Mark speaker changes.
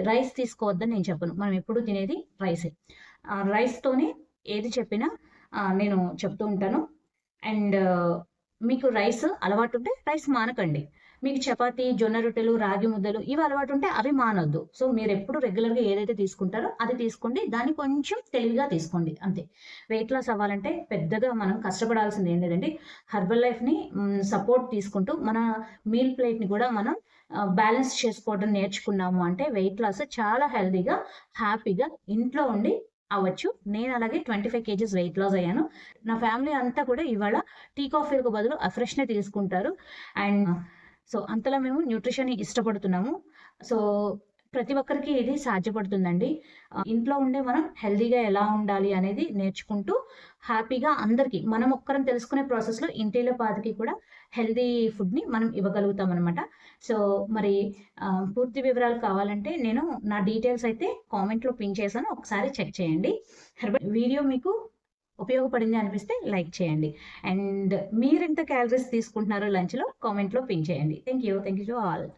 Speaker 1: Rice తీసుకోవద్దని నేను చెప్పను. మనం ఎప్పుడు తినేది రైసే. రైస్‌తోనే ఏది చెప్పినా నేను చెప్తూ ఉంటాను. అండ్ మీకు రైస్ అలవాటుంటే రైస్ మానకండి. మీకు చపాతీ, జొన్న రొట్టెలు, రాగి ముద్దలు ఇవి అలవాటుంటే అవి మానొద్దు. సో, మీరెప్పుడు రెగ్యులర్‌గా ఏదైతే తీసుకుంటారో అది తీసుకోండి. దాన్ని కొంచెం తెలివిగా తీసుకోండి అంతే. వెయిట్ లాస్ అవ్వాలంటే పెద్దగా మనం కష్టపడాల్సింది ఏం లేదండి. హెర్బల్ లైఫ్‌ని సపోర్ట్ తీసుకుంటూ మన మీల్ ప్లేట్‌ని కూడా మనం బ్యాలెన్స్ చేసుకోవడం నేర్చుకున్నాము అంటే వెయిట్ లాస్ చాలా హెల్తీగా, హ్యాపీగా ఇంట్లో ఉండి అవ్వచ్చు. నేను అలాగే 25 కేజీస్ వెయిట్ లాస్ అయ్యాను. నా ఫ్యామిలీ అంతా కూడా ఇవాళ టీ, కాఫీలకు బదులు ఫ్రెష్‌నే తీసుకుంటారు. అండ్ సో, అంతలా మేము న్యూట్రిషన్‌ని ఇష్టపడుతున్నాము. సో, ప్రతి ఒక్కరికి ఇది సాధ్యపడుతుందండి. ఇంట్లో ఉండే మనం హెల్తీగా ఎలా ఉండాలి అనేది నేర్చుకుంటూ హ్యాపీగా అందరికీ మనం ఒక్కరం తెలుసుకునే ప్రాసెస్‌లో ఇంటిల్లిపాదికి కూడా హెల్తీ ఫుడ్‌ని మనం ఇవ్వగలుగుతామనమాట. సో, మరి పూర్తి వివరాలు కావాలంటే నేను నా డీటెయిల్స్ అయితే కామెంట్‌లో పిన్ చేశాను. ఒకసారి చెక్ చేయండి. వీడియో మీకు ఉపయోగపడింది అనిపిస్తే లైక్ చేయండి. అండ్ మీరెంత క్యాలరీస్ తీసుకుంటున్నారో లంచ్‌లో కామెంట్‌లో పిన్ చేయండి. Thank you to all.